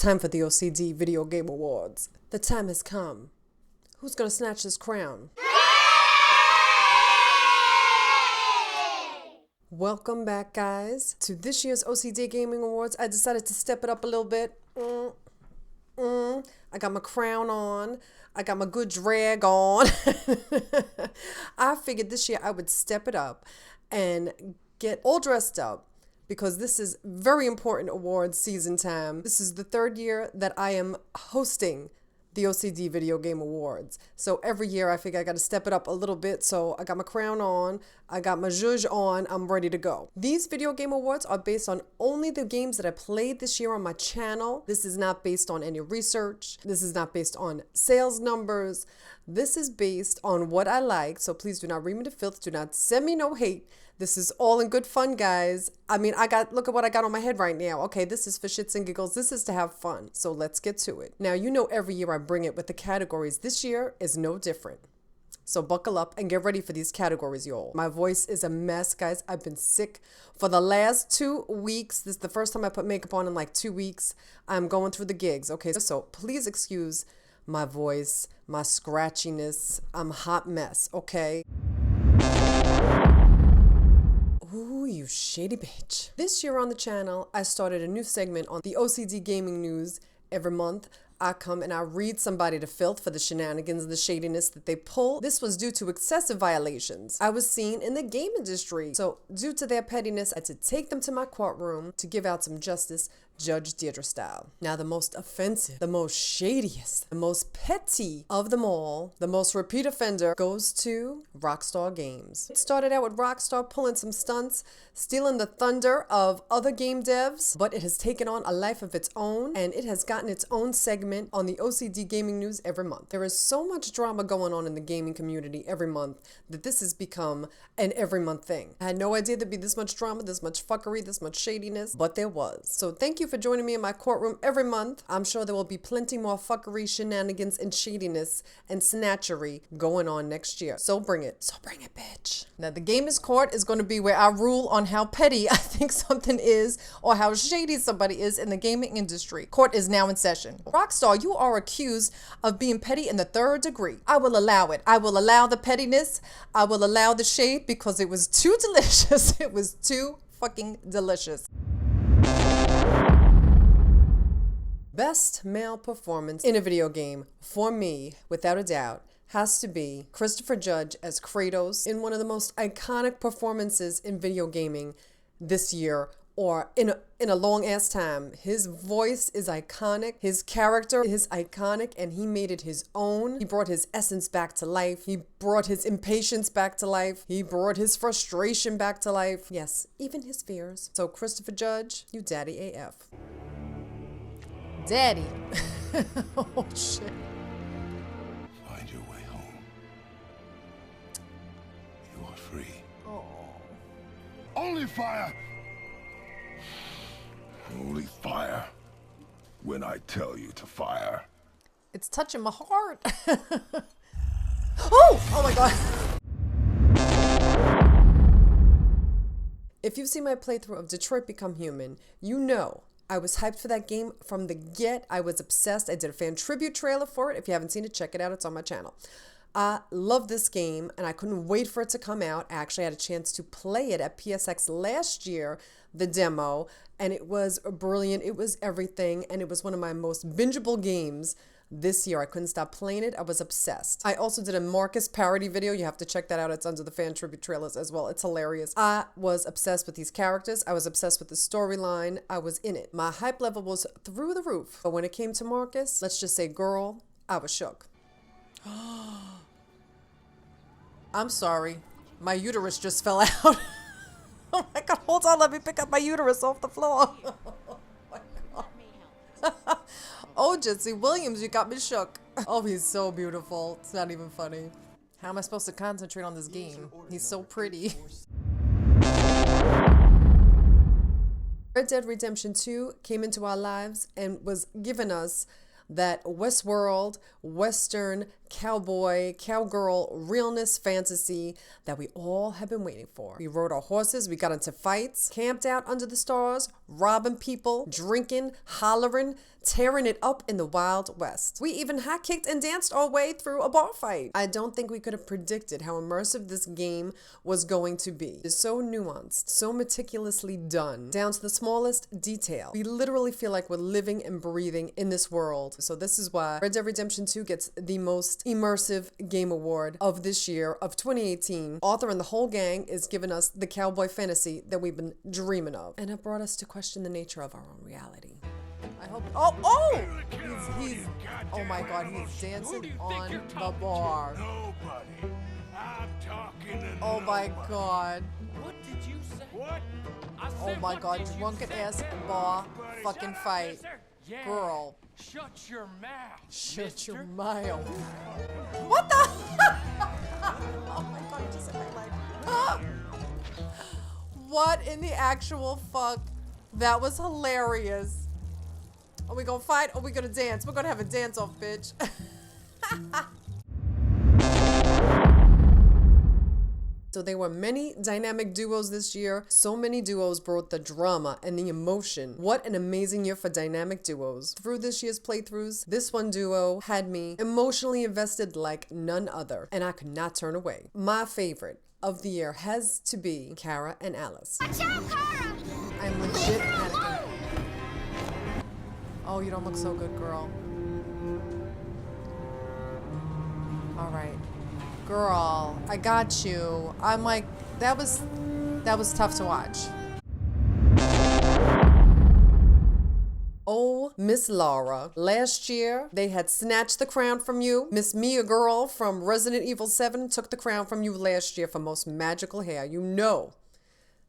time for the O.C.D Video Game Awards. The time has come. Who's gonna snatch this crown? Welcome back, guys, to this year's O.C.D Gaming Awards. I decided to step it up a little bit. I got my crown on. I got my good drag on. I figured this year I would step it up and get all dressed up, because this is very important awards season time. This is the third year that I am hosting the O.C.D Video Game Awards. So every year I figure I got to step it up a little bit. So I got my crown on, I got my zhuzh on, I'm ready to go. These video game awards are based on only the games that I played this year on my channel. This is not based on any research. This is not based on sales numbers. This is based on what I like. So please do not read me to filth. Do not send me no hate. This is all in good fun, guys. I mean, look at what I got on my head right now. Okay, this is for shits and giggles. This is to have fun. So let's get to it. Now, you know every year I bring it with the categories. This year is no different. So buckle up and get ready for these categories, y'all. My voice is a mess, guys. I've been sick for the last 2 weeks. This is the first time I put makeup on in like 2 weeks. I'm going through the gigs, okay? So please excuse my voice, my scratchiness. I'm a hot mess, okay? Ooh, you shady bitch. This year on the channel, I started a new segment on the O.C.D Gaming News. Every month, I come and I read somebody to filth for the shenanigans and the shadiness that they pull. This was due to excessive violations I was seen in the game industry. So due to their pettiness, I had to take them to my courtroom to give out some justice, Judge DEidre style. Now, the most offensive, the most shadiest, the most petty of them all, the most repeat offender goes to Rockstar Games. It started out with Rockstar pulling some stunts, stealing the thunder of other game devs, but it has taken on a life of its own, and it has gotten its own segment on the O.C.D Gaming News every month. There is so much drama going on in the gaming community every month that this has become an every month thing. I had no idea there'd be this much drama, this much fuckery, this much shadiness, but there was. So thank you for joining me in my courtroom every month. I'm sure there will be plenty more fuckery, shenanigans, and shadiness and snatchery going on next year. So bring it. So bring it, bitch. Now, the Gamers Court is going to be where I rule on how petty I think something is or how shady somebody is in the gaming industry. Court is now in session. Rockstar, you are accused of being petty in the third degree. I will allow it. I will allow the pettiness. I will allow the shade because it was too delicious. It was too fucking delicious. Best male performance in a video game, for me, without a doubt, has to be Christopher Judge as Kratos in one of the most iconic performances in video gaming this year, or in a long ass time. His voice is iconic, his character is iconic, and he made it his own. He brought his essence back to life. He brought his impatience back to life. He brought his frustration back to life. Yes, even his fears. So Christopher Judge, you daddy AF. Daddy. Oh shit. Find your way home. You are free. Oh. Only fire! Only fire when I tell you to fire. It's touching my heart. Oh my god. If you've seen my playthrough of Detroit Become Human, you know I was hyped for that game from the get. I was obsessed. I did a fan tribute trailer for it. If you haven't seen it, check it out. It's on my channel. I love this game, and I couldn't wait for it to come out. I actually had a chance to play it at PSX last year, the demo, and it was brilliant. It was everything, and it was one of my most bingeable games this year. I couldn't stop playing it. I was obsessed. I also did a Marcus parody video. You have to check that out. It's under the fan tribute trailers as well. It's hilarious. I was obsessed with these characters. I was obsessed with the storyline. I was in it. My hype level was through the roof. But when it came to Marcus, let's just say, girl, I was shook. I'm sorry. My uterus just fell out. Oh my god, hold on. Let me pick up my uterus off the floor. Oh my god. Oh, Jesse Williams, you got me shook. Oh, he's so beautiful. It's not even funny. How am I supposed to concentrate on this game? He's so pretty. Red Dead Redemption 2 came into our lives and was given us that Westworld, Western, cowboy, cowgirl, realness fantasy that we all have been waiting for. We rode our horses, we got into fights, camped out under the stars, robbing people, drinking, hollering, tearing it up in the Wild West. We even hot-kicked and danced our way through a bar fight. I don't think we could have predicted how immersive this game was going to be. It's so nuanced, so meticulously done, down to the smallest detail. We literally feel like we're living and breathing in this world. So this is why Red Dead Redemption 2 gets the most immersive game award of this year, of 2018. Arthur and the whole gang is giving us the cowboy fantasy that we've been dreaming of. And it brought us to question the nature of our own reality. I hope, he's oh my God, he's dancing on the bar. Nobody. I'm talking to Oh my nobody. God. What did you say? What? I said, Oh my what God, did you drunken say? ass bar fucking fight. Yes, sir. Yeah. Girl. Shut your mouth. Shut your mister. mouth. What the? Oh my God, you just hit my leg. What in the actual fuck? That was hilarious. Are we gonna fight or are we gonna dance? We're gonna have a dance off, bitch. So there were many dynamic duos this year. So many duos brought the drama and the emotion. What an amazing year for dynamic duos. Through this year's playthroughs, this one duo had me emotionally invested like none other, and I could not turn away. My favorite of the year has to be Kara and Alice. Watch out, Kara! I'm legit panicking. Oh, you don't look so good, girl. All right. Girl, I got you. I'm like, that was tough to watch. Oh, Miss Laura. Last year, they had snatched the crown from you. Miss Mia Girl from Resident Evil 7 took the crown from you last year for most magical hair. You know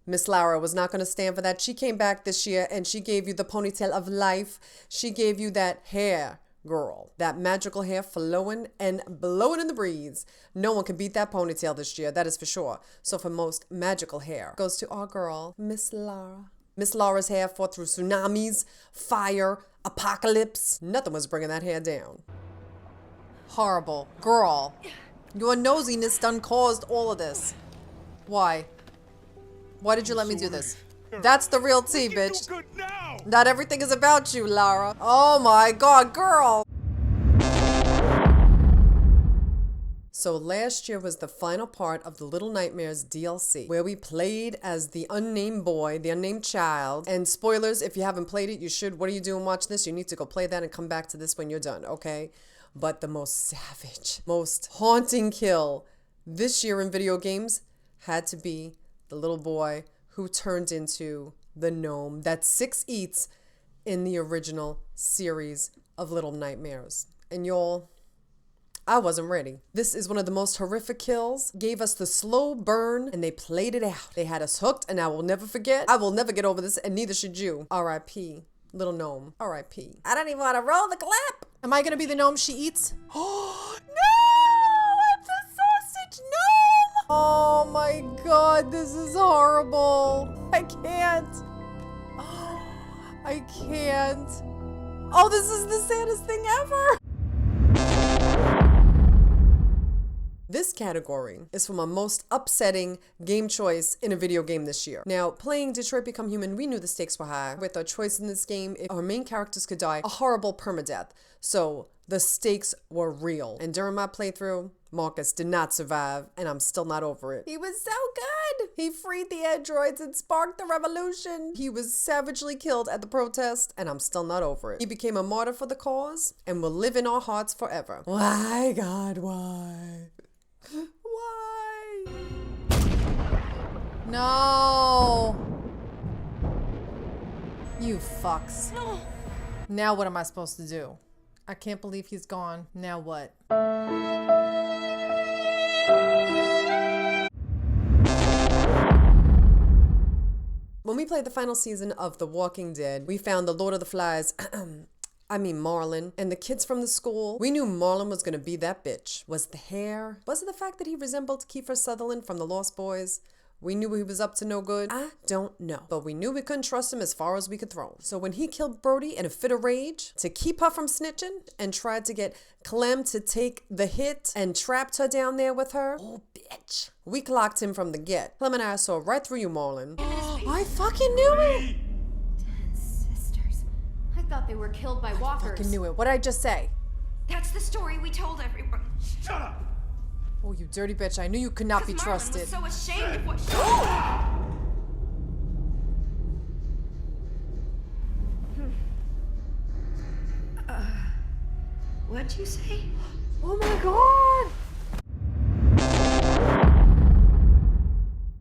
Miss Laura was not going to stand for that. She came back this year and she gave you the ponytail of life. She gave you that hair, girl. That magical hair flowing and blowing in the breeze. No one can beat that ponytail this year, that is for sure. So for most magical hair goes to our girl, Miss Laura. Miss Laura's hair fought through tsunamis, fire, apocalypse. Nothing was bringing that hair down. Horrible. Girl, your nosiness done caused all of this. Why? Why did you let me do this? That's the real tea, bitch. Good now. Not everything is about you, Laura. Oh my God, girl. So last year was the final part of the Little Nightmares DLC, where we played as the unnamed boy, the unnamed child. And spoilers, if you haven't played it, you should. What are you doing? Watch this. You need to go play that and come back to this when you're done, okay? But the most savage, most haunting kill this year in video games had to be the little boy who turned into the gnome that Six eats in the original series of Little Nightmares. And y'all, I wasn't ready. This is one of the most horrific kills. Gave us the slow burn and they played it out. They had us hooked and I will never forget. I will never get over this and neither should you. R.I.P. Little gnome. R.I.P. I don't even want to roll the clap. Am I going to be the gnome she eats? Oh, no! I'm the sausage gnome! Oh my God, this is horrible. I can't. I can't. Oh, this is the saddest thing ever. This category is for my most upsetting game choice in a video game this year. Now, playing Detroit Become Human, we knew the stakes were high. With our choice in this game, if our main characters could die a horrible permadeath. So the stakes were real. And during my playthrough, Marcus did not survive, and I'm still not over it. He was so good. He freed the androids and sparked the revolution. He was savagely killed at the protest, and I'm still not over it. He became a martyr for the cause and will live in our hearts forever. Why, God, why? Why? No. You fucks. No. Now what am I supposed to do? I can't believe he's gone. Now what? When we played the final season of The Walking Dead, we found the Lord of the Flies, Marlon, and the kids from the school. We knew Marlon was gonna be that bitch. Was the hair? Was it the fact that he resembled Kiefer Sutherland from The Lost Boys? We knew he was up to no good. I don't know. But we knew we couldn't trust him as far as we could throw him. So when he killed Brody in a fit of rage to keep her from snitching and tried to get Clem to take the hit and trapped her down there with her, oh bitch, we clocked him from the get. Clem and I saw right through you, Marlon. I fucking knew it. 10 sisters. I thought they were killed by walkers. Fucking knew it. What'd I just say? That's the story we told everyone. Shut up! Oh, you dirty bitch. I knew you could not be 'Cause Marlon trusted. was so ashamed of what she What'd you say? Oh my god!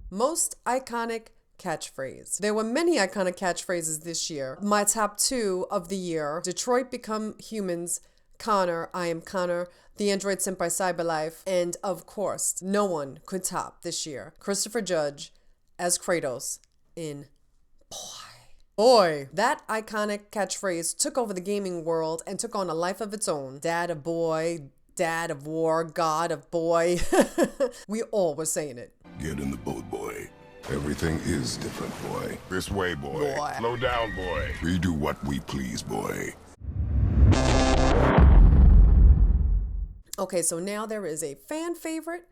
Most iconic catchphrase. There were many iconic catchphrases this year. My top 2 of the year: Detroit Become Humans, Connor, I Am Connor, The Android Sent by Cyberlife, and of course, no one could top this year Christopher Judge as Kratos in Boy. That iconic catchphrase took over the gaming world and took on a life of its own. Dad of boy, dad of war, god of boy. We all were saying it. Get in the boat, boy. Everything is different, boy. This way, boy. Boy. Slow down, boy. We do what we please, boy. Okay, so now there is a fan favorite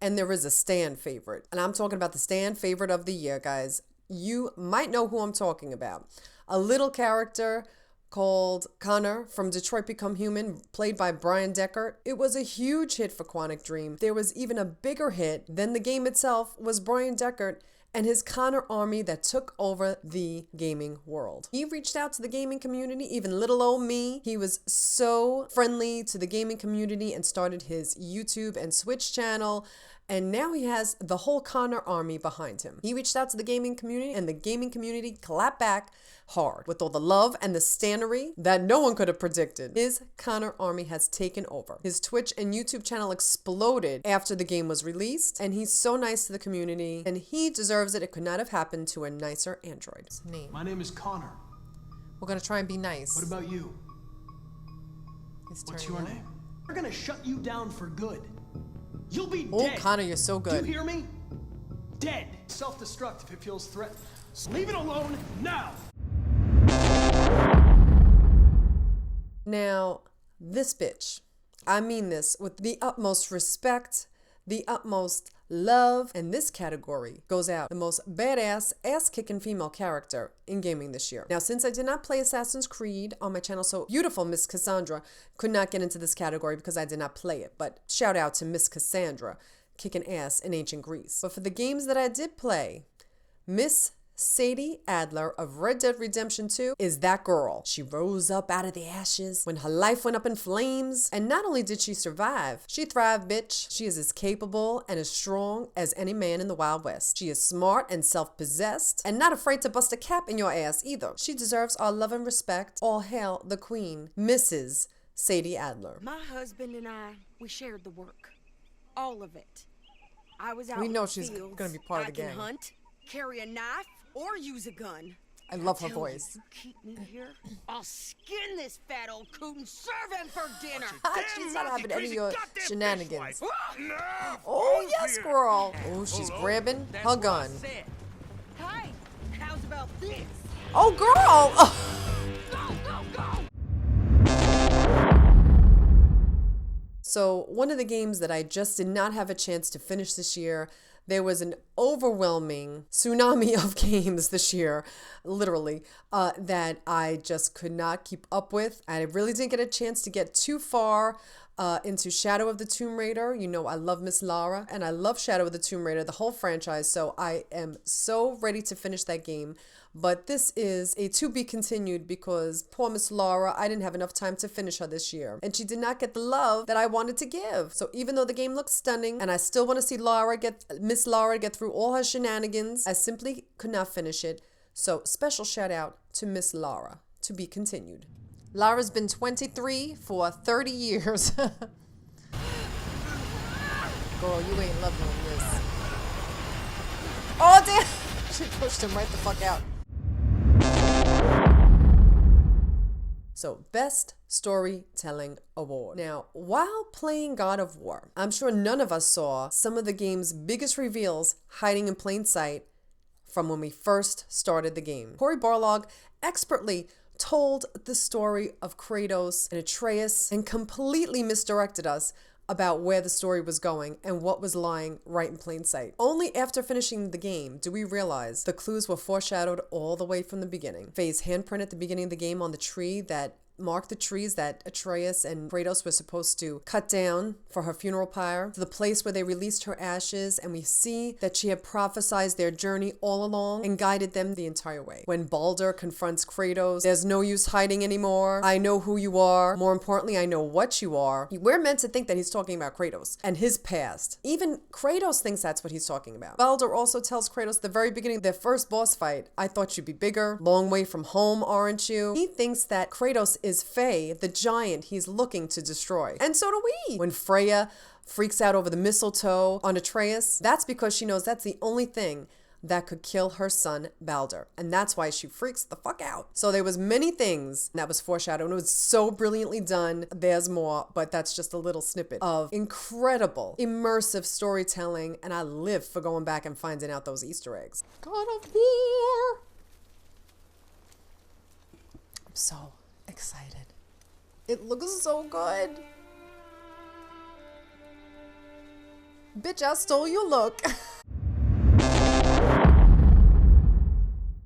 and there is a stan favorite. And I'm talking about the stan favorite of the year, guys. You might know who I'm talking about. A little character called Connor from Detroit Become Human, played by Brian Deckard. It was a huge hit for Quantic Dream. There was even a bigger hit than the game itself was Brian Deckard and his Connor army that took over the gaming world. He reached out to the gaming community, even little old me. He was so friendly to the gaming community and started his YouTube and Switch channel. And now he has the whole Connor army behind him. He reached out to the gaming community and the gaming community clapped back hard with all the love and the stannery that no one could have predicted. His Connor army has taken over. His Twitch and YouTube channel exploded after the game was released, and he's so nice to the community and he deserves it. It could not have happened to a nicer android. Name. My name is Connor. We're gonna try and be nice. What about you? He's What's turning your on. name? We're gonna shut you down for good. You'll be Oh, dead. Connor, you're so Do good. you hear me? Dead. Self-destruct if it feels threatened. So leave it alone now. Now, this bitch, I mean this with the utmost respect, the utmost love, and this category goes out the most badass, ass-kicking female character in gaming this year. Now, since I did not play Assassin's Creed on my channel, so beautiful Miss Cassandra could not get into this category because I did not play it, but shout out to Miss Cassandra, kicking ass in ancient Greece. But for the games that I did play, Miss Shady Adler of Red Dead Redemption 2 is that girl. She rose up out of the ashes when her life went up in flames. And not only did she survive, she thrived, bitch. She is as capable and as strong as any man in the Wild West. She is smart and self-possessed and not afraid to bust a cap in your ass either. She deserves our love and respect. All hail the queen, Mrs. Shady Adler. My husband and I, we shared the work. All of it. I was out We in know the she's fields. gonna be part of the I gang. can hunt, carry a knife, or use a gun. I love her Tell you, voice. you keep me here, I'll skin this fat old coot and serve him for dinner. She's not having any of your shenanigans. No! Oh, yes, girl. Oh, she's grabbing her gun. Hey, how's about this? Oh, girl. Go, go, go! So one of the games that I just did not have a chance to finish this year, there was an overwhelming tsunami of games this year, literally, that I just could not keep up with. I really didn't get a chance to get too far into Shadow of the Tomb Raider. You know, I love Miss Lara and I love Shadow of the Tomb Raider, the whole franchise. So I am so ready to finish that game. But this is a to be continued because poor Miss Lara, I didn't have enough time to finish her this year. And she did not get the love that I wanted to give. So even though the game looks stunning and I still want to see Miss Lara get through all her shenanigans, I simply could not finish it. So special shout out to Miss Lara, to be continued. Lara's been 23 for 30 years. Girl, you ain't loving this. Oh, damn. She pushed him right the fuck out. So, Best Storytelling Award. Now, while playing God of War, I'm sure none of us saw some of the game's biggest reveals hiding in plain sight from when we first started the game. Cory Barlog expertly told the story of Kratos and Atreus and completely misdirected us about where the story was going and what was lying right in plain sight. Only after finishing the game do we realize the clues were foreshadowed all the way from the beginning. Faye's handprint at the beginning of the game on the tree that marked the trees that Atreus and Kratos were supposed to cut down for her funeral pyre, to the place where they released her ashes, and we see that she had prophesied their journey all along and guided them the entire way. When Baldur confronts Kratos, there's no use hiding anymore. I know who you are. More importantly, I know what you are. We're meant to think that he's talking about Kratos and his past. Even Kratos thinks that's what he's talking about. Baldur also tells Kratos at the very beginning of their first boss fight, I thought you'd be bigger, long way from home, aren't you? He thinks that Kratos is Faye, the giant he's looking to destroy. And so do we. When Freya freaks out over the mistletoe on Atreus, that's because she knows that's the only thing that could kill her son Baldur. And that's why she freaks the fuck out. So there was many things that was foreshadowed, and it was so brilliantly done. There's more, but that's just a little snippet of incredible, immersive storytelling, and I live for going back and finding out those Easter eggs. God of War! I'm so excited. It looks so good. Bitch, I stole your look.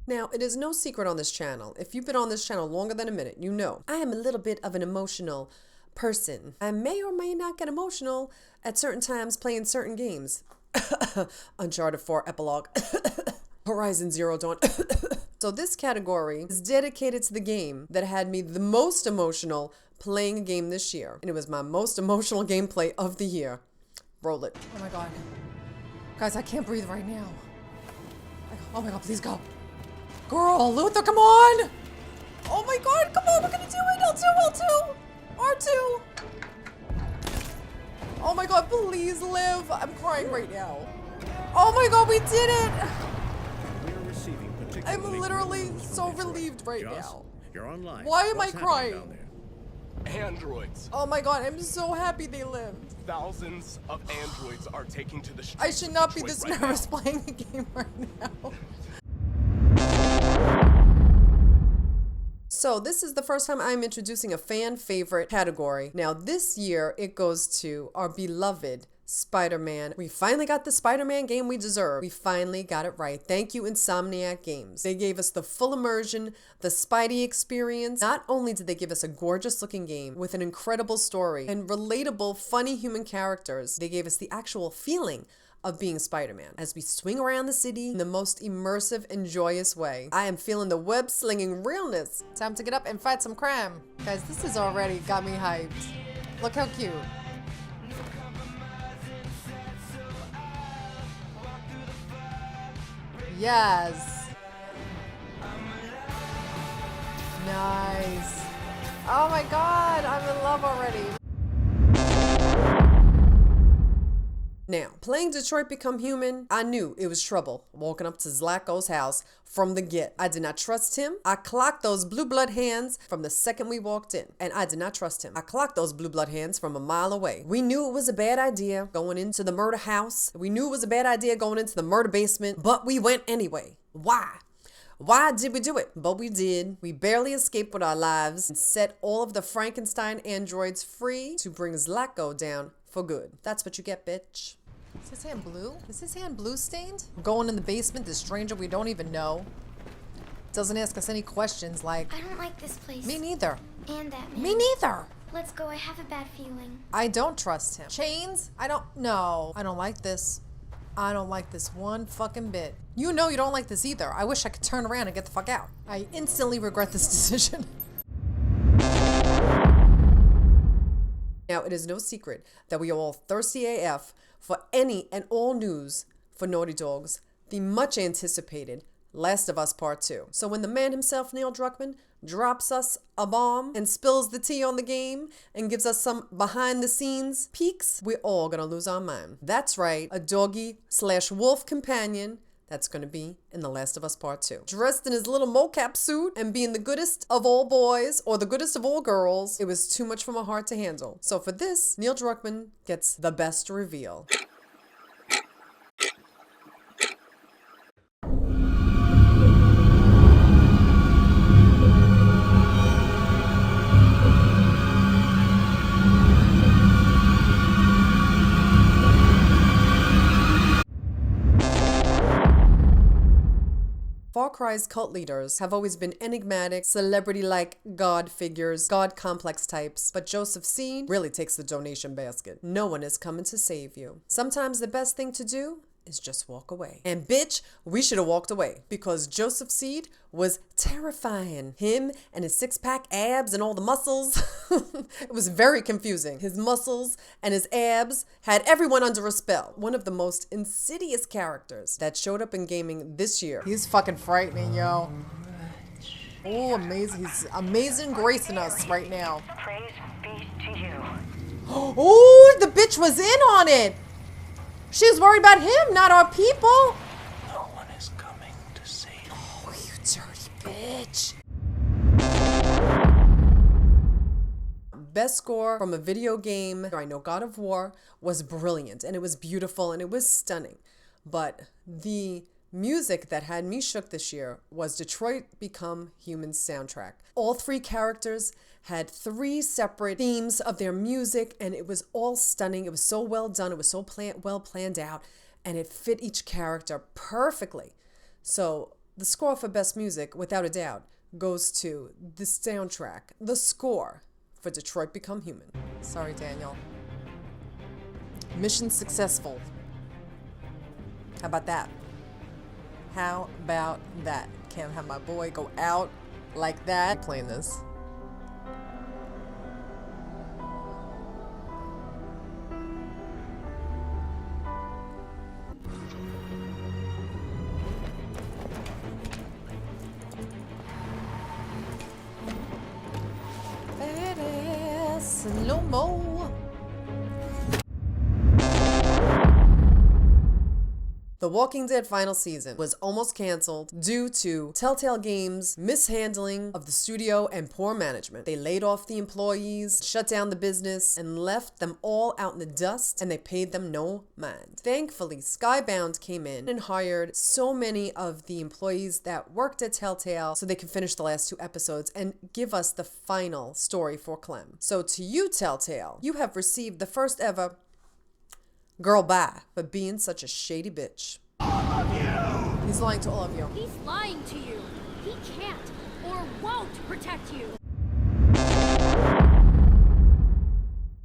Now, it is no secret on this channel. If you've been on this channel longer than a minute, you know I am a little bit of an emotional person. I may or may not get emotional at certain times playing certain games. Uncharted 4 Epilogue. Horizon Zero Dawn. So this category is dedicated to the game that had me the most emotional playing a game this year. And it was my most emotional gameplay of the year. Roll it. Oh my God. Guys, I can't breathe right now. Oh my God, please go. Girl, Luther, come on! Oh my God, come on, we're gonna do it! L2, R2! Oh my God, please live! I'm crying right now. Oh my God, we did it! I'm literally so relieved right now. You're online. Why am I crying? Androids. Oh my God, I'm so happy they lived. Thousands of androids are taking to the streets. I should not be of this Detroit right nervous now. playing the game right now. So this is the first time I'm introducing a fan favorite category. Now this year it goes to our beloved Spider-Man. We finally got the Spider-Man game we deserve. We finally got it right. Thank you, Insomniac Games. They gave us the full immersion, the Spidey experience. Not only did they give us a gorgeous looking game with an incredible story and relatable, funny human characters, they gave us the actual feeling of being Spider-Man as we swing around the city in the most immersive and joyous way. I am feeling the web-slinging realness. Time to get up and fight some crime. Guys, this has already got me hyped. Look how cute. Yes. Nice. Oh my God, I'm in love already. Now, playing Detroit Become Human, I knew it was trouble walking up to Zlatko's house from the get. I did not trust him. I clocked those blue blood hands from the second we walked in, and I did not trust him. I clocked those blue blood hands from a mile away. We knew it was a bad idea going into the murder house. We knew it was a bad idea going into the murder basement, but we went anyway. Why? Why did we do it? But we did. We barely escaped with our lives and set all of the Frankenstein androids free to bring Zlatko down for good. That's what you get, bitch. Is his hand blue? Is his hand blue stained? We're going in the basement, this stranger we don't even know. Doesn't ask us any questions like, I don't like this place. me neither. And that man. Me neither. Let's go. I have a bad feeling. I don't trust him. Chains? I don't like this. I don't like this one fucking bit. You know you don't like this either. I wish I could turn around and get the fuck out. I instantly regret this decision. Now, it is no secret that we are all thirsty AF for any and all news for Naughty Dog's the much anticipated Last of Us Part 2. So when the man himself, Neil Druckmann, drops us a bomb and spills the tea on the game and gives us some behind the scenes peeks, we're all gonna lose our mind. That's right, a doggy/wolf companion that's gonna be in The Last of Us Part 2. Dressed in his little mocap suit and being the goodest of all boys or the goodest of all girls, it was too much for my heart to handle. So for this, Neil Druckmann gets the best reveal. Far Cry's cult leaders have always been enigmatic, celebrity-like god figures, god complex types, but O.C.D really takes the donation basket. No one is coming to save you. Sometimes the best thing to do is just walk away. And bitch, we should have walked away because O.C.D was terrifying. Him and his six-pack abs and all the muscles. It was very confusing. His muscles and his abs had everyone under a spell. One of the most insidious characters that showed up in gaming this year. He's fucking frightening, yo. Oh, amazing. He's amazing gracing us right now. Praise be to you. Oh, the bitch was in on it. She was worried about him, not our people. No one is coming to save you. Oh, you dirty bitch. Best score from a video game, I know God of War, was brilliant and it was beautiful and it was stunning. But the music that had me shook this year was Detroit Become Human's soundtrack. All three characters had three separate themes of their music and it was all stunning. It was so well done. It was so well planned out and it fit each character perfectly. So the score for best music, without a doubt, goes to the soundtrack, the score for Detroit Become Human. Sorry, Daniel. Mission successful. How about that? How about that? Can't have my boy go out like that. Playing this. Badass slow-mo. The Walking Dead final season was almost canceled due to Telltale Games' mishandling of the studio and poor management. They laid off the employees, shut down the business, and left them all out in the dust, and they paid them no mind. Thankfully, Skybound came in and hired so many of the employees that worked at Telltale so they could finish the last 2 episodes and give us the final story for Clem. So to you, Telltale, you have received the first ever girl bye for being such a shady bitch. All of you! He's lying to all of you. He's lying to you. He can't or won't protect you.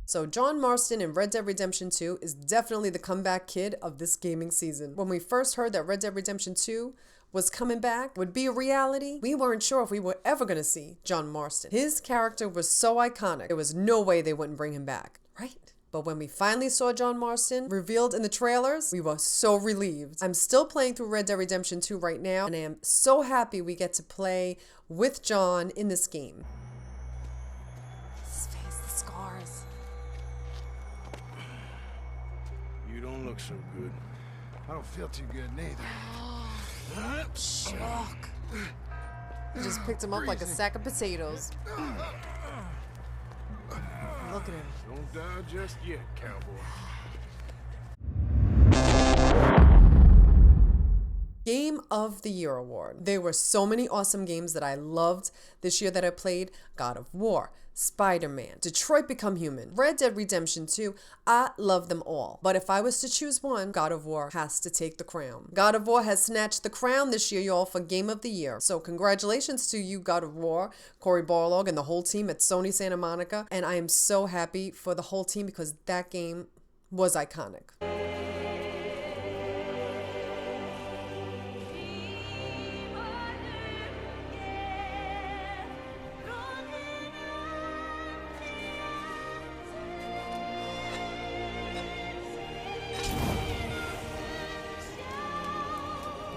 So John Marston in Red Dead Redemption 2 is definitely the comeback kid of this gaming season. When we first heard that Red Dead Redemption 2 was coming back, would be a reality, we weren't sure if we were ever going to see John Marston. His character was so iconic, there was no way they wouldn't bring him back, right? But when we finally saw John Marston revealed in the trailers, we were so relieved. I'm still playing through Red Dead Redemption 2 right now, and I am so happy we get to play with John in this game. His face, the scars. You don't look so good. I don't feel too good neither. Shock. He just picked him up like a sack of potatoes. Look at him. Don't die just yet, cowboy. Game of the Year award. There were so many awesome games that I loved this year that I played. God of War, Spider-Man, Detroit Become Human, Red Dead Redemption 2. I love them all. But if I was to choose one, God of War has to take the crown. God of War has snatched the crown this year, y'all, for Game of the Year. So congratulations to you, God of War, Cory Barlog, and the whole team at Sony Santa Monica. And I am so happy for the whole team because that game was iconic.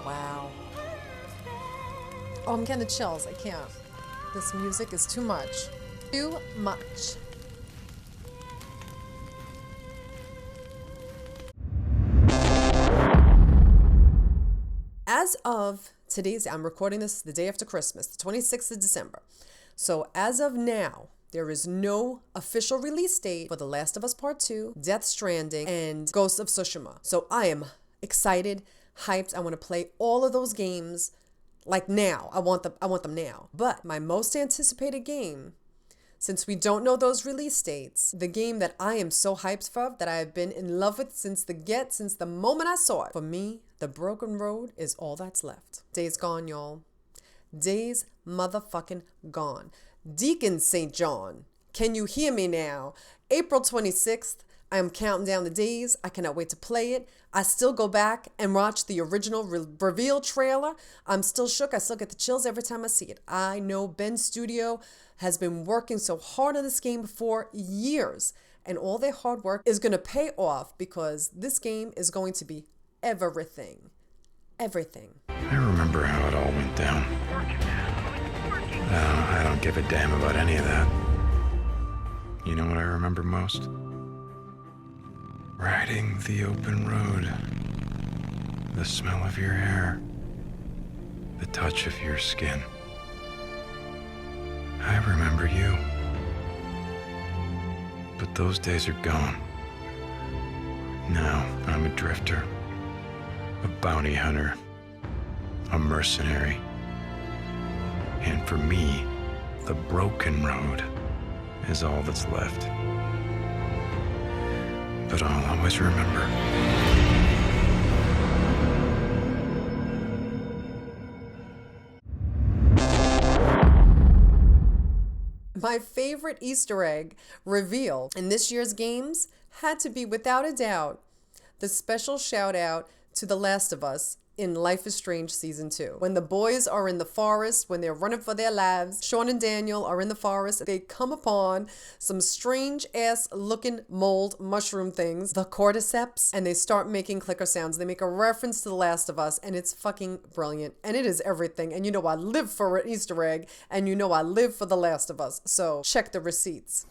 Wow. Oh, I'm getting the chills. I can't. This music is too much. Too much. As of today's, I'm recording this the day after Christmas, the 26th of December. So as of now, there is no official release date for The Last of Us Part 2, Death Stranding, and Ghost of Tsushima. So I am excited, hyped. I want to play all of those games like now. I want them now. But my most anticipated game Since we don't know those release dates, the game that I am so hyped for, that I have been in love with since the moment I saw it, for me, the broken road is all that's left. Days gone, y'all. Days motherfucking gone. Deacon St. John, can you hear me now? April 26th, I am counting down the days. I cannot wait to play it. I still go back and watch the original reveal trailer. I'm still shook. I still get the chills every time I see it. I know Ben's studio has been working so hard on this game for years, and all their hard work is going to pay off because this game is going to be everything. Everything. I remember how it all went down. I don't give a damn about any of that. You know what I remember most? Riding the open road. The smell of your hair. The touch of your skin. I remember you. But those days are gone. Now I'm a drifter. A bounty hunter. A mercenary. And for me, the broken road is all that's left. But I'll always remember. My favorite Easter egg reveal in this year's games had to be, without a doubt, the special shout out to The Last of Us in Life is Strange Season 2. When the boys are in the forest, when they're running for their lives, Sean and Daniel are in the forest, they come upon some strange ass looking mold mushroom things, the cordyceps, and they start making clicker sounds. They make a reference to The Last of Us, and it's fucking brilliant. And it is everything. And you know I live for an Easter egg, and you know I live for The Last of Us. So check the receipts.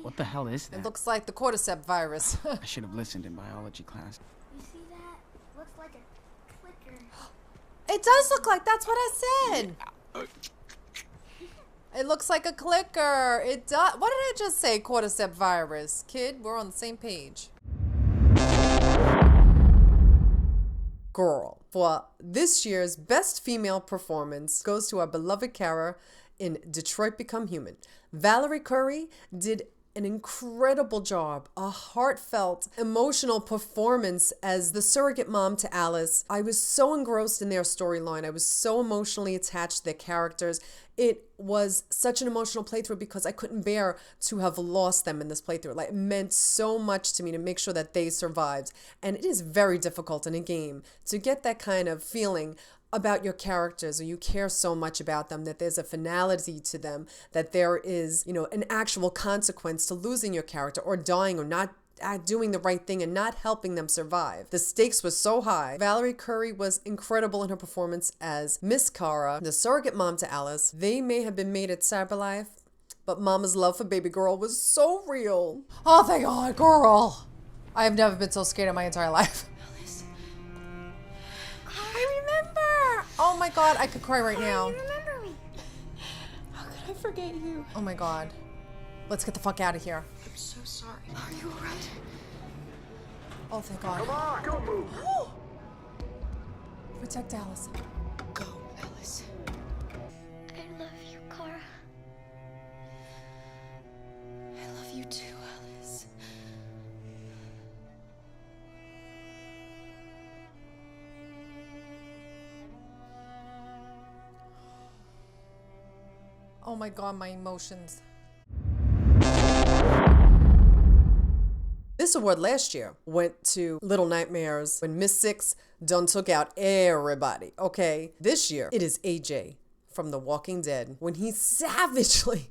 What the hell is that? It looks like the cordyceps virus. I should have listened in biology class. You see that? Looks like a clicker. It does look like, that's what I said. It looks like a clicker. It does. What did I just say? Cordyceps virus. Kid, we're on the same page. Girl, for this year's best female performance goes to our beloved Kara in Detroit Become Human. Valerie Curry did an incredible job, a heartfelt, emotional performance as the surrogate mom to Alice. I was so engrossed in their storyline. I was so emotionally attached to their characters. It was such an emotional playthrough because I couldn't bear to have lost them in this playthrough. Like, it meant so much to me to make sure that they survived. And it is very difficult in a game to get that kind of feeling about your characters, or you care so much about them that there's a finality to them, that there is, you know, an actual consequence to losing your character or dying or not doing the right thing and not helping them survive. The stakes were so high. Valerie Curry was incredible in her performance as Miss Kara, the surrogate mom to Alice. They may have been made at Cyberlife, but Mama's love for baby girl was so real. Oh, thank God, girl. I have never been so scared in my entire life. I remember. Oh my God, I could cry right now. You remember me? How could I forget you? Oh my God. Let's get the fuck out of here. I'm so sorry. Are you alright? Oh, thank God. Come on, go move. Protect Alice. Go, Alice. I love you, Kara. I love you too, Alice. Oh my God, my emotions. This award last year went to Little Nightmares when Miss Six done took out everybody, okay? This year, it is AJ from The Walking Dead when he savagely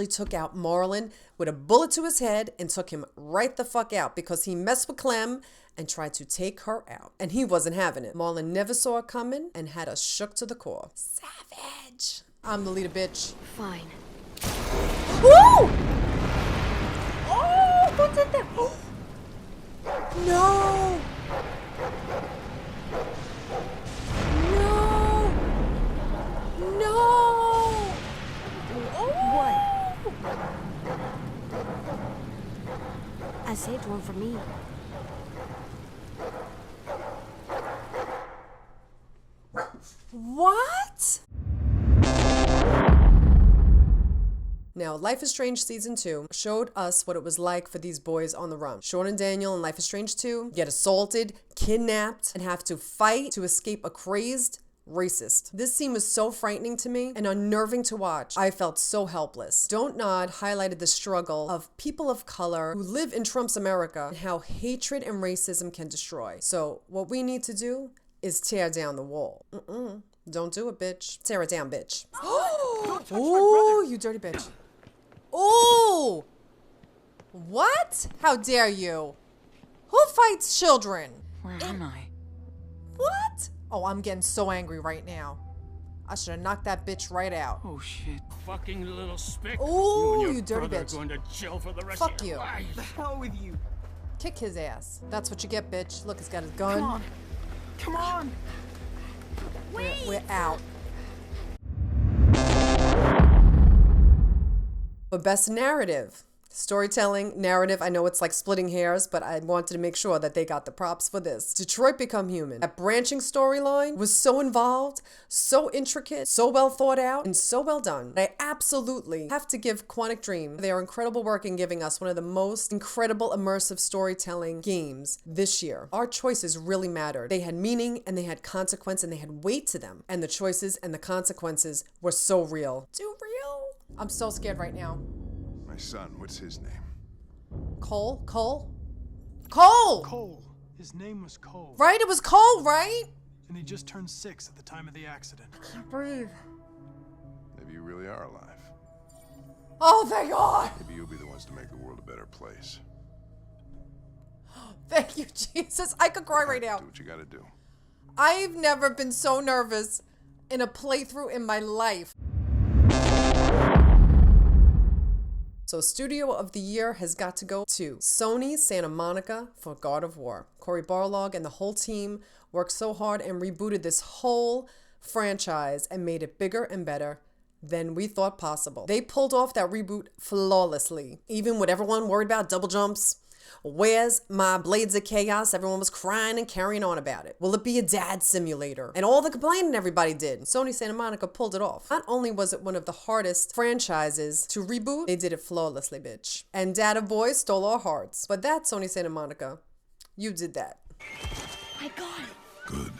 took out Marlon with a bullet to his head and took him right the fuck out because he messed with Clem and tried to take her out. And he wasn't having it. Marlon never saw it coming and had us shook to the core. Savage. I'm the leader, bitch. Fine. Woo! Oh, who did that? Oh. No. No. No. Oh. What? I saved one for me. What? Now, Life is Strange Season 2 showed us what it was like for these boys on the run. Sean and Daniel in Life is Strange 2 get assaulted, kidnapped, and have to fight to escape a crazed racist. This scene was so frightening to me and unnerving to watch. I felt so helpless. Don't Nod highlighted the struggle of people of color who live in Trump's America and how hatred and racism can destroy. So what we need to do is tear down the wall. Don't do it, bitch. Tear it down, bitch. Oh, you dirty bitch. Oh! What? How dare you? Who fights children? Where am I? What? Oh, I'm getting so angry right now. I should have knocked that bitch right out. Oh shit. Fucking little spick. Oh, and you dirty brother bitch. Going to jail for the rest Fuck of your you. life. The hell with you. Kick his ass. That's what you get, bitch. Look, he's got his gun. Come on. Come on. We're out. For best narrative. Storytelling, narrative, I know it's like splitting hairs, but I wanted to make sure that they got the props for this. Detroit Become Human. That branching storyline was so involved, so intricate, so well thought out, and so well done. I absolutely have to give Quantic Dream their incredible work in giving us one of the most incredible immersive storytelling games this year. Our choices really mattered. They had meaning, and they had consequence, and they had weight to them. And the choices and the consequences were so real. Too real? I'm so scared right now. My son, what's his name? Cole? Cole? Cole. His name was Cole. Right? It was Cole, right? And he just turned 6 at the time of the accident. I can't breathe. Maybe you really are alive. Oh, thank God. Maybe you'll be the ones to make the world a better place. Thank you, Jesus. I could cry right now. Do what you gotta do. I've never been so nervous in a playthrough in my life. So Studio of the Year has got to go to Sony Santa Monica for God of War. Cory Barlog and the whole team worked so hard and rebooted this whole franchise and made it bigger and better than we thought possible. They pulled off that reboot flawlessly. Even with everyone worried about double jumps, where's my Blades of Chaos? Everyone was crying and carrying on about it. Will it be a dad simulator? And all the complaining everybody did. Sony Santa Monica pulled it off. Not only was it one of the hardest franchises to reboot, they did it flawlessly, bitch. And Data Boy stole our hearts. But that, Sony Santa Monica, you did that. I got it. Good.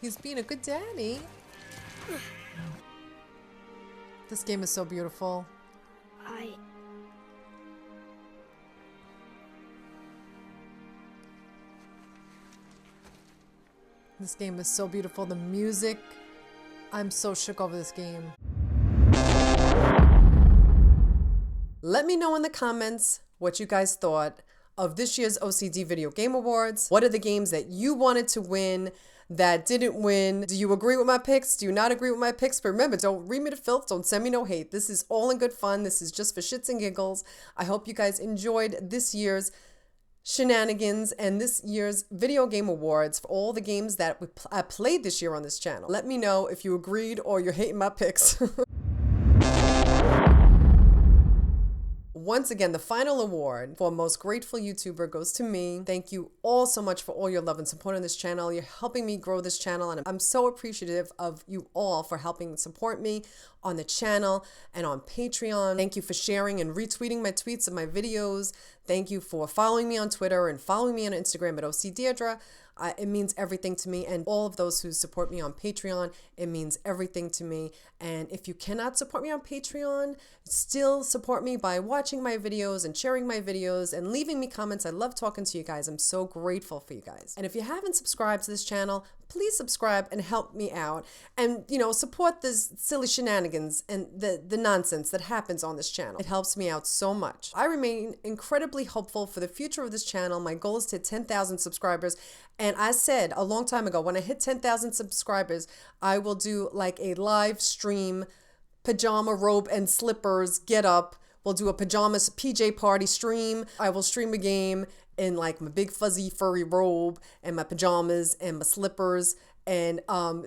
He's being a good daddy. This game is so beautiful. This game is so beautiful. The music, I'm so shook over this game. Let me know in the comments what you guys thought of this year's O.C.D Video Game Awards. What are the games that you wanted to win that didn't win? Do you agree with my picks? Do you not agree with my picks? But remember, don't read me to filth. Don't send me no hate. This is all in good fun. This is just for shits and giggles. I hope you guys enjoyed this year's shenanigans and this year's video game awards for all the games that I played this year on this channel. Let me know if you agreed or you're hating my picks. Once again, the final award for Most Grateful YouTuber goes to me. Thank you all so much for all your love and support on this channel. You're helping me grow this channel, and I'm so appreciative of you all for helping support me on the channel and on Patreon. Thank you for sharing and retweeting my tweets of my videos. Thank you for following me on Twitter and following me on Instagram at O.C.Deidre. It means everything to me, and all of those who support me on Patreon, it means everything to me. And if you cannot support me on Patreon, still support me by watching my videos and sharing my videos and leaving me comments. I love talking to you guys. I'm so grateful for you guys. And if you haven't subscribed to this channel, please subscribe and help me out, and support this silly shenanigans and the nonsense that happens on this channel. It helps me out so much. I remain incredibly hopeful for the future of this channel. My goal is to hit 10,000 subscribers, and I said a long time ago, when I hit 10,000 subscribers, I will do like a live stream, pajama robe and slippers get up. We'll do a pajamas PJ party stream. I will stream a game in like my big fuzzy furry robe and my pajamas and my slippers, and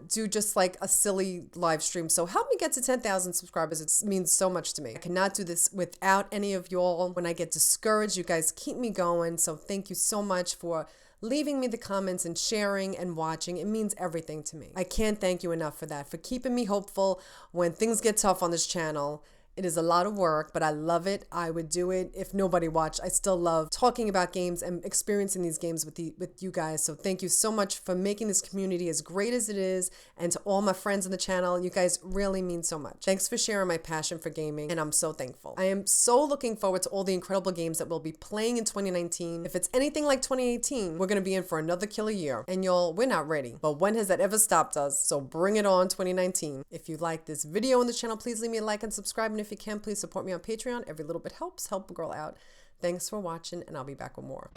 do just like a silly live stream. So help me get to 10,000 subscribers. It means so much to me. I cannot do this without any of y'all. When I get discouraged, you guys keep me going. So thank you so much for leaving me the comments and sharing and watching. It means everything to me. I can't thank you enough for that, for keeping me hopeful when things get tough on this channel. It is a lot of work, but I love it. I would do it if nobody watched. I still love talking about games and experiencing these games with you guys. So thank you so much for making this community as great as it is. And to all my friends on the channel, you guys really mean so much. Thanks for sharing my passion for gaming, and I'm so thankful. I am so looking forward to all the incredible games that we'll be playing in 2019. If it's anything like 2018, we're going to be in for another killer year. And y'all, we're not ready. But when has that ever stopped us? So bring it on, 2019. If you like this video on the channel, please leave me a like and subscribe. And if you can, please support me on Patreon. Every little bit helps. Help a girl out. Thanks for watching, and I'll be back with more.